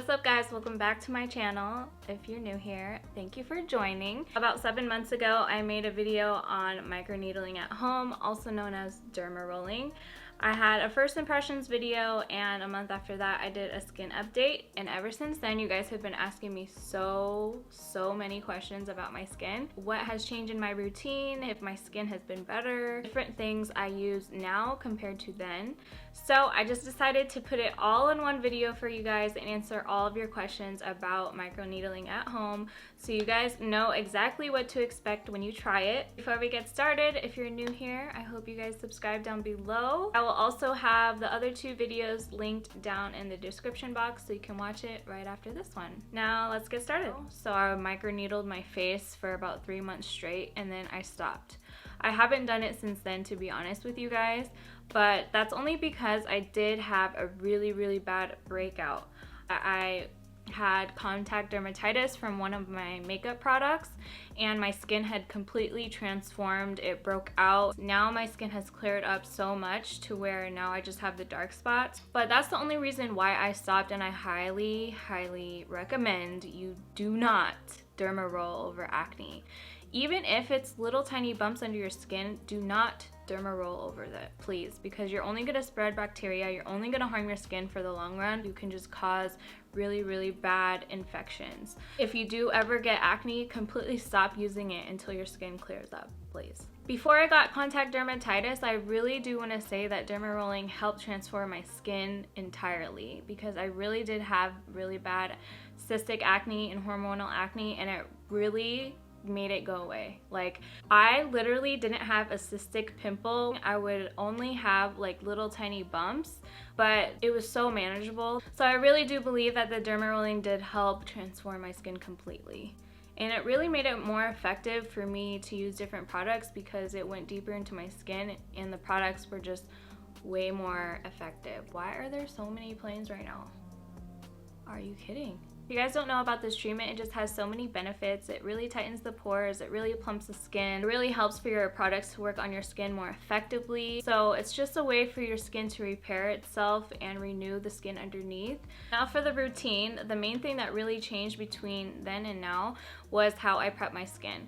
What's up guys, welcome back to my channel. If you're new here, thank you for joining. About 7 months ago, I made a video on microneedling at home, also known as dermarolling. I had a first impressions video, and a month after that I did a skin update, and ever since then you guys have been asking me so many questions about my skin. What has changed in my routine, if my skin has been better, different things I use now compared to then. So I just decided to put it all in one video for you guys and answer all of your questions about microneedling at home so you guys know exactly what to expect when you try it. Before we get started, if you're new here, I hope you guys subscribe down below. I will also have the other 2 videos linked down in the description box so you can watch it right after this one. Now let's get started. So I microneedled my face for about 3 months straight and then I stopped. I haven't done it since then, to be honest with you guys, but that's only because I did have a really bad breakout. I had contact dermatitis from one of my makeup products and my skin had completely transformed. It broke out. Now my skin has cleared up so much to where now I just have the dark spots. But that's the only reason why I stopped, and I highly recommend you do not dermaroll over acne. Even if it's little tiny bumps under your skin, do not dermaroll over that, please, because you're only going to spread bacteria. You're only going to harm your skin for the long run. You can just cause really bad infections. If you do ever get acne, completely stop using it until your skin clears up, please. Before I got contact dermatitis, I really do want to say that dermarolling helped transform my skin entirely, because I really did have really bad cystic acne and hormonal acne, and it really made it go away. Like, I literally didn't have a cystic pimple. I would only have like little tiny bumps, but it was so manageable. So I really do believe that the dermarolling did help transform my skin completely. And it really made it more effective for me to use different products because it went deeper into my skin and the products were just way more effective. Why are there so many planes right now? Are you kidding? If you guys don't know about this treatment, it just has so many benefits. It really tightens the pores, it really plumps the skin, it really helps for your products to work on your skin more effectively. So it's just a way for your skin to repair itself and renew the skin underneath. Now for the routine, the main thing that really changed between then and now was how I prep my skin.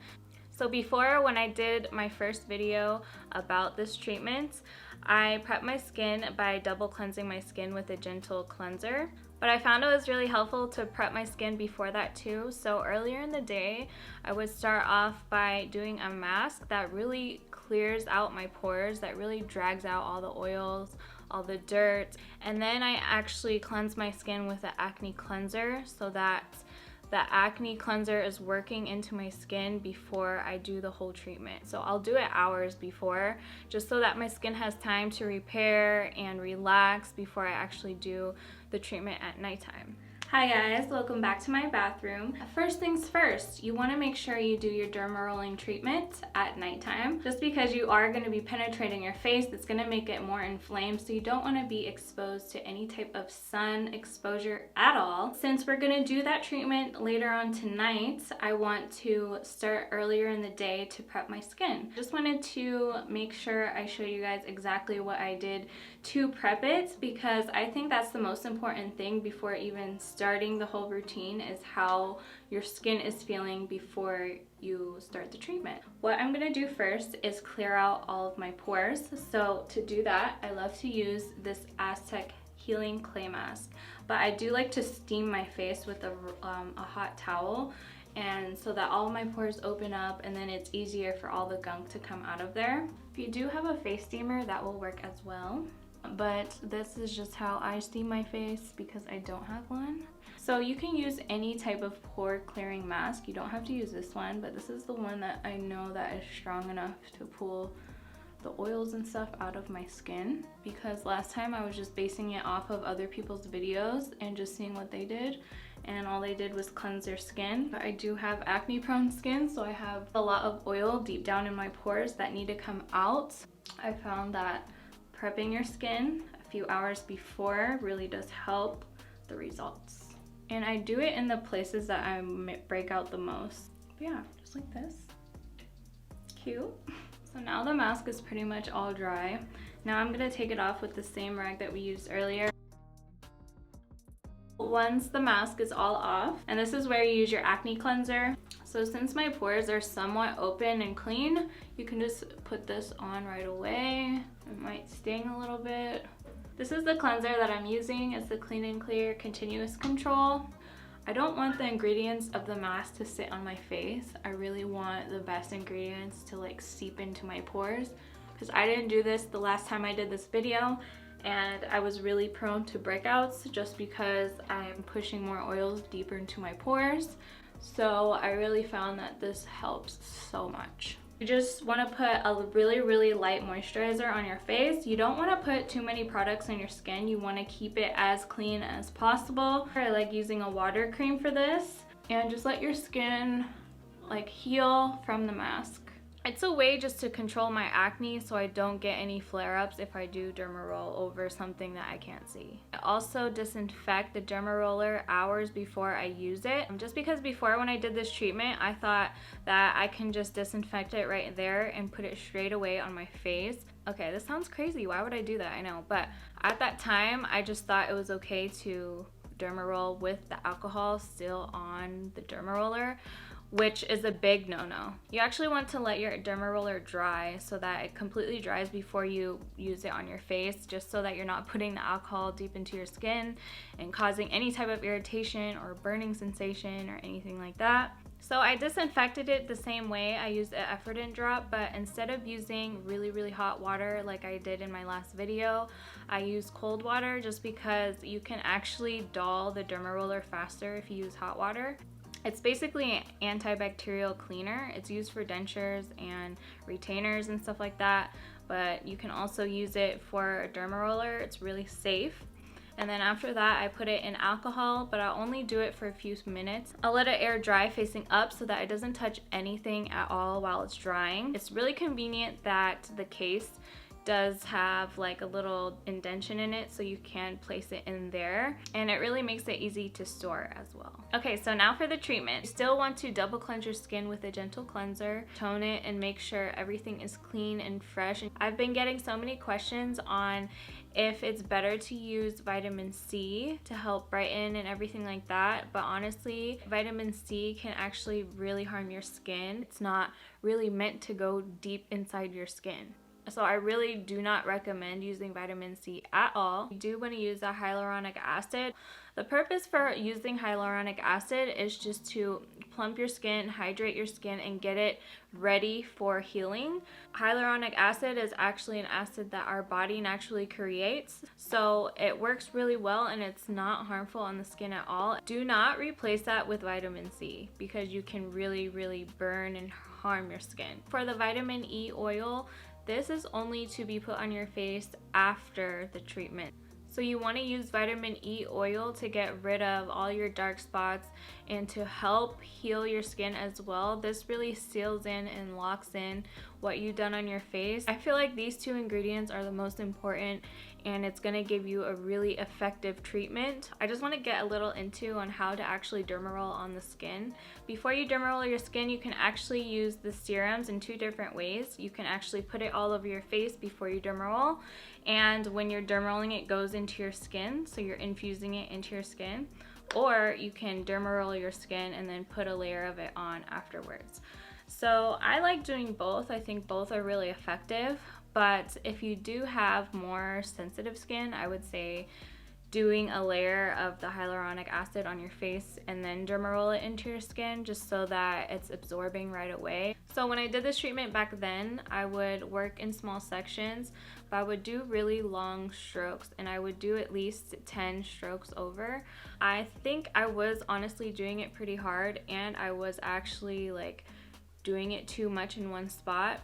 So before, when I did my first video about this treatment, I prepped my skin by double cleansing my skin with a gentle cleanser. But I found it was really helpful to prep my skin before that too. So earlier in the day, I would start off by doing a mask that really clears out my pores, that really drags out all the oils, all the dirt. And then I actually cleanse my skin with an acne cleanser so that the acne cleanser is working into my skin before I do the whole treatment. So I'll do it hours before, just so that my skin has time to repair and relax before I actually do the treatment at nighttime. Hi guys, welcome back to my bathroom. First things first, you want to make sure you do your dermarolling treatment at nighttime. Just because you are going to be penetrating your face, it's going to make it more inflamed, so you don't want to be exposed to any type of sun exposure at all. Since we're going to do that treatment later on tonight, I want to start earlier in the day to prep my skin. Just wanted to make sure I show you guys exactly what I did to prep it, because I think that's the most important thing before even starting the whole routine, is how your skin is feeling before you start the treatment. What I'm gonna do first is clear out all of my pores. So to do that, I love to use this Aztec healing clay mask, but I do like to steam my face with a hot towel, and so that all of my pores open up, and then it's easier for all the gunk to come out of there. If you do have a face steamer, that will work as well. But this is just how I steam my face because I don't have one. So you can use any type of pore clearing mask. You don't have to use this one, but this is the one that I know that is strong enough to pull the oils and stuff out of my skin, because last time I was just basing it off of other people's videos and just seeing what they did, and all they did was cleanse their skin. But I do have acne prone skin, so I have a lot of oil deep down in my pores that need to come out. I found that prepping your skin a few hours before really does help the results. And I do it in the places that I break out the most. But yeah, just like this. Cute. So now the mask is pretty much all dry. Now I'm gonna take it off with the same rag that we used earlier. Once the mask is all off, and this is where you use your acne cleanser. So since my pores are somewhat open and clean, you can just put this on right away. It might sting a little bit. This is the cleanser that I'm using. It's the Clean and Clear Continuous Control. I don't want the ingredients of the mask to sit on my face. I really want the best ingredients to like seep into my pores, because I didn't do this the last time I did this video, and I was really prone to breakouts just because I'm pushing more oils deeper into my pores. So I really found that this helps so much. You just want to put a really light moisturizer on your face. You don't want to put too many products on your skin. You want to keep it as clean as possible. I like using a water cream for this, and just let your skin like heal from the mask. It's a way just to control my acne so I don't get any flare-ups if I do DermaRoll over something that I can't see. I also disinfect the DermaRoller hours before I use it, just because before when I did this treatment I thought that I can just disinfect it right there and put it straight away on my face. Okay, this sounds crazy. Why would I do that? I know, but at that time I just thought it was okay to DermaRoll with the alcohol still on the DermaRoller, which is a big no-no. You actually want to let your DermaRoller dry so that it completely dries before you use it on your face, just so that you're not putting the alcohol deep into your skin and causing any type of irritation or burning sensation or anything like that. So I disinfected it the same way. I used an Effordent drop, but instead of using really hot water like I did in my last video, I used cold water just because you can actually dull the DermaRoller faster if you use hot water. It's basically an antibacterial cleaner. It's used for dentures and retainers and stuff like that, but you can also use it for a DermaRoller. It's really safe. And then after that, I put it in alcohol, but I'll only do it for a few minutes. I'll let it air dry facing up so that it doesn't touch anything at all while it's drying. It's really convenient that the case does have like a little indentation in it, so you can place it in there, and it really makes it easy to store as well. Okay, so now for the treatment. You still want to double cleanse your skin with a gentle cleanser, tone it, and make sure everything is clean and fresh. I've been getting so many questions on if it's better to use vitamin C to help brighten and everything like that, but honestly, vitamin C can actually really harm your skin. It's not really meant to go deep inside your skin. So I really do not recommend using vitamin C at all. You do want to use the hyaluronic acid. The purpose for using hyaluronic acid is just to plump your skin, hydrate your skin, and get it ready for healing. Hyaluronic acid is actually an acid that our body naturally creates, so it works really well and it's not harmful on the skin at all. Do not replace that with vitamin C because you can really burn and harm your skin. For the vitamin E oil, this is only to be put on your face after the treatment. So you want to use vitamin E oil to get rid of all your dark spots and to help heal your skin as well. This really seals in and locks in what you've done on your face. I feel like these two ingredients are the most important, and it's going to give you a really effective treatment. I just want to get a little into on how to actually dermaroll on the skin. Before you dermaroll your skin, you can actually use the serums in two different ways. You can actually put it all over your face before you dermaroll, and when you're dermarolling, it goes into your skin, so you're infusing it into your skin. Or you can dermaroll your skin and then put a layer of it on afterwards. So I like doing both. I think both are really effective, but if you do have more sensitive skin, I would say doing a layer of the hyaluronic acid on your face and then dermaroll it into your skin just so that it's absorbing right away. So when I did this treatment back then, I would work in small sections, but I would do really long strokes, and I would do at least 10 strokes over. I think I was honestly doing it pretty hard, and I was actually like doing it too much in one spot.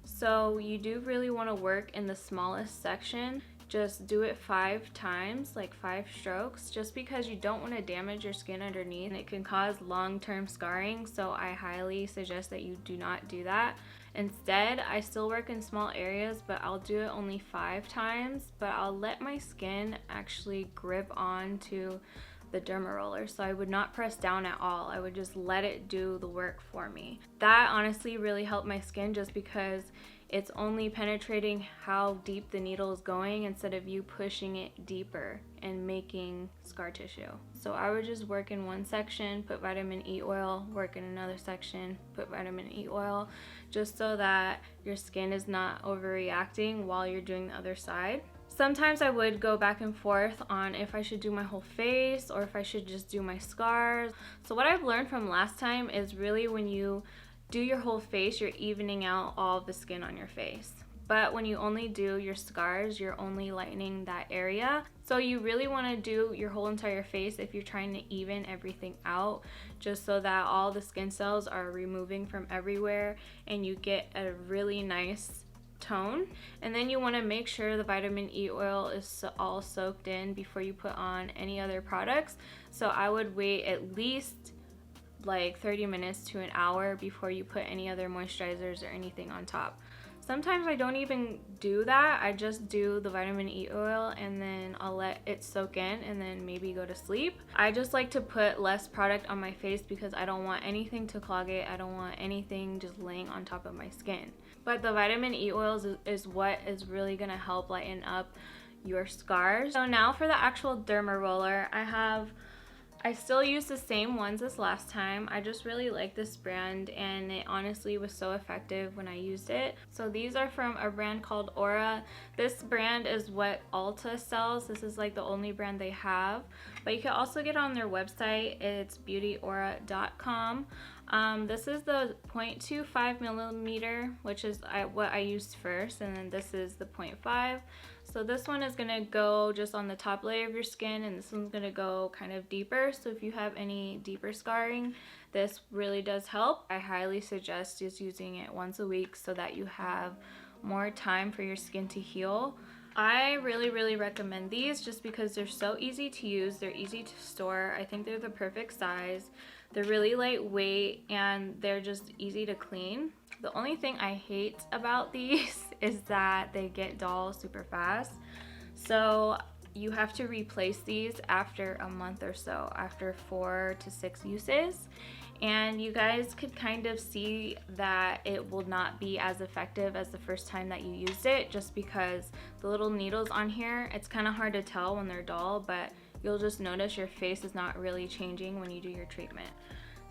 So you do really want to work in the smallest section. Just do it 5 times, like 5 strokes, just because you don't want to damage your skin underneath, and it can cause long-term scarring. So I highly suggest that you do not do that. Instead, I still work in small areas, but I'll do it only 5 times, but I'll let my skin actually grip on to the DermaRoller, so I would not press down at all. I would just let it do the work for me. That honestly really helped my skin, just because it's only penetrating how deep the needle is going instead of you pushing it deeper and making scar tissue. So I would just work in one section, put vitamin E oil, work in another section, put vitamin E oil, just so that your skin is not overreacting while you're doing the other side. Sometimes I would go back and forth on if I should do my whole face or if I should just do my scars. So what I've learned from last time is really when you do your whole face, you're evening out all of the skin on your face. But when you only do your scars, you're only lightening that area. So you really want to do your whole entire face if you're trying to even everything out, just so that all the skin cells are removing from everywhere and you get a really nice tone. And then you want to make sure the vitamin E oil is all soaked in before you put on any other products. So I would wait at least like 30 minutes to an hour before you put any other moisturizers or anything on top. Sometimes I don't even do that. I just do the vitamin E oil and then I'll let it soak in and then maybe go to sleep. I just like to put less product on my face because I don't want anything to clog it. I don't want anything just laying on top of my skin. But the vitamin E oils is what is really gonna help lighten up your scars. So now for the actual DERMAROLLER, I still use the same ones as last time. I just really like this brand and it honestly was so effective when I used it. So these are from a brand called Aura. This brand is what Ulta sells. This is like the only brand they have. But you can also get on their website. It's beautyaura.com. This is the 0.25 millimeter, which is what I used first, and then this is the 0.5. So this one is gonna go just on the top layer of your skin, and this one's gonna go kind of deeper. So if you have any deeper scarring, this really does help. I highly suggest just using it once a week so that you have more time for your skin to heal. I really recommend these just because they're so easy to use, they're easy to store. I think they're the perfect size. They're really lightweight and they're just easy to clean. The only thing I hate about these is that they get dull super fast. So you have to replace these after a month or so, after 4 to 6 uses. And you guys could kind of see that it will not be as effective as the first time that you used it, just because the little needles on here, it's kind of hard to tell when they're dull, but you'll just notice your face is not really changing when you do your treatment.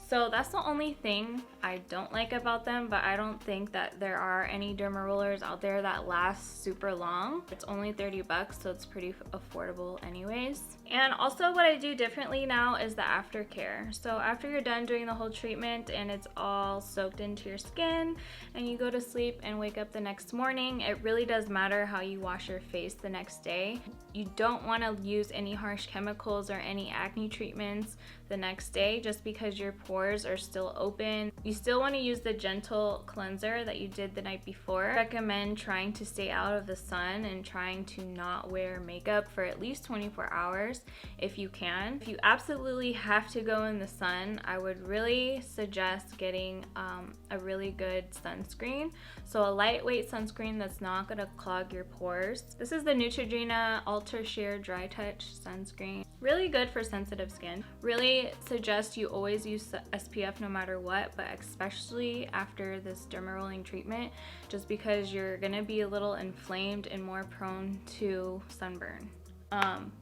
So that's the only thing I don't like about them, but I don't think that there are any DERMAROLLERs out there that last super long. It's only 30 bucks, so it's pretty affordable anyways. And also what I do differently now is the aftercare. So after you're done doing the whole treatment and it's all soaked into your skin and you go to sleep and wake up the next morning, it really does matter how you wash your face the next day. You don't want to use any harsh chemicals or any acne treatments the next day just because your pores are still open. You still want to use the gentle cleanser that you did the night before. I recommend trying to stay out of the sun and trying to not wear makeup for at least 24 hours if you can. If you absolutely have to go in the sun, I would really suggest getting a really good sunscreen. So a lightweight sunscreen that's not going to clog your pores. This is the Neutrogena Ultra Sheer Dry Touch Sunscreen. Really good for sensitive skin. Really suggest you always use SPF no matter what, but especially after this dermarolling treatment, just because you're gonna be a little inflamed and more prone to sunburn.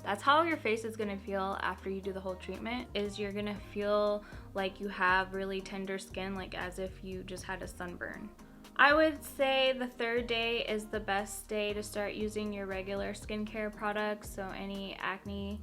That's how your face is gonna feel after you do the whole treatment, is you're gonna feel like you have really tender skin, like as if you just had a sunburn. I would say the third day is the best day to start using your regular skincare products, so any acne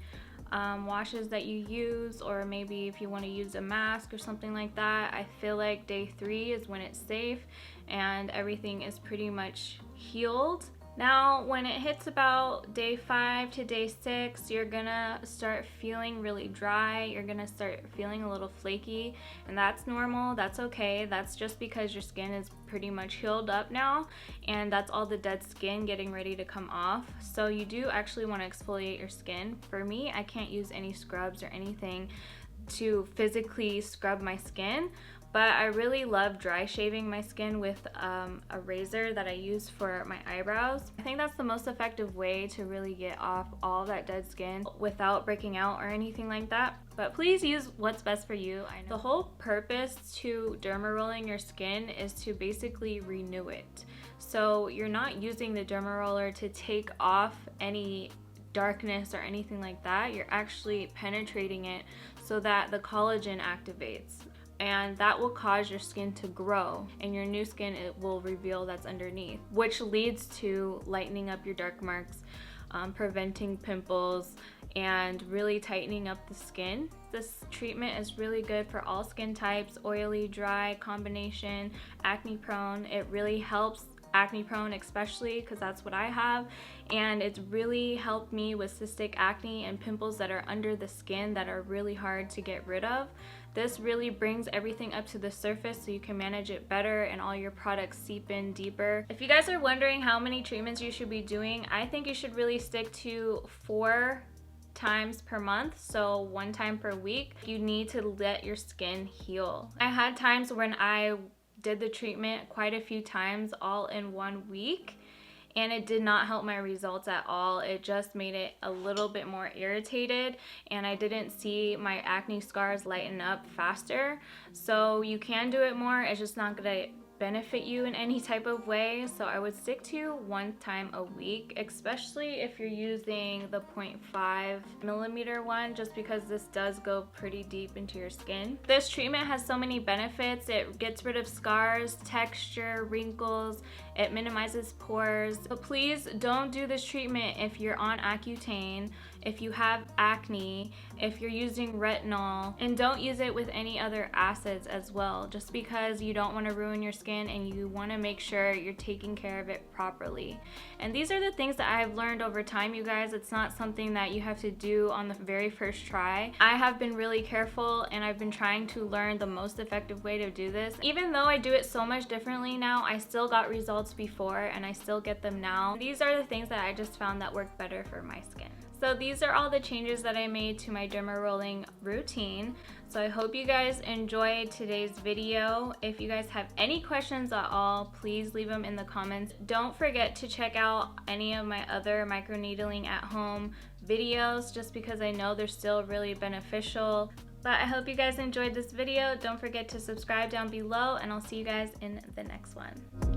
washes that you use, or maybe if you want to use a mask or something like that. I feel like day 3 is when it's safe and everything is pretty much healed. Now when it hits about day 5 to day 6, you're gonna start feeling really dry, you're gonna start feeling a little flaky, and that's normal, that's okay. That's just because your skin is pretty much healed up now, and that's all the dead skin getting ready to come off. So you do actually want to exfoliate your skin. For me, I can't use any scrubs or anything to physically scrub my skin, but I really love dry shaving my skin with a razor that I use for my eyebrows. I think that's the most effective way to really get off all that dead skin without breaking out or anything like that. But please use what's best for you. I know the whole purpose to dermarolling your skin is to basically renew it. So you're not using the dermaroller to take off any darkness or anything like that. You're actually penetrating it so that the collagen activates, and that will cause your skin to grow, and your new skin, it will reveal that's underneath, which leads to lightening up your dark marks, preventing pimples, and really tightening up the skin. This treatment is really good for all skin types, oily, dry, combination, acne prone. It really helps acne prone, especially because that's what I have, and it's really helped me with cystic acne and pimples that are under the skin that are really hard to get rid of. This really brings everything up to the surface so you can manage it better and all your products seep in deeper. If you guys are wondering how many treatments you should be doing, I think you should really stick to 4 times per month, so 1 time per week. You need to let your skin heal. I had times when I did the treatment quite a few times all in 1 week, and it did not help my results at all. It just made it a little bit more irritated, and I didn't see my acne scars lighten up faster. So you can do it more, it's just not gonna benefit you in any type of way. So I would stick to 1 time a week, especially if you're using the 0.5 millimeter one, just because this does go pretty deep into your skin. This treatment has so many benefits. It gets rid of scars, texture, wrinkles, it minimizes pores. So please don't do this treatment if you're on Accutane, if you have acne, if you're using retinol, and don't use it with any other acids as well, just because you don't want to ruin your skin and you want to make sure you're taking care of it properly. And these are the things that I've learned over time, you guys. It's not something that you have to do on the very first try. I have been really careful, and I've been trying to learn the most effective way to do this. Even though I do it so much differently now, I still got results before and I still get them now. These are the things that I just found that work better for my skin. So these are all the changes that I made to my dermarolling routine. So I hope you guys enjoyed today's video. If you guys have any questions at all, please leave them in the comments. Don't forget to check out any of my other microneedling at home videos, just because I know they're still really beneficial. But I hope you guys enjoyed this video. Don't forget to subscribe down below, and I'll see you guys in the next one.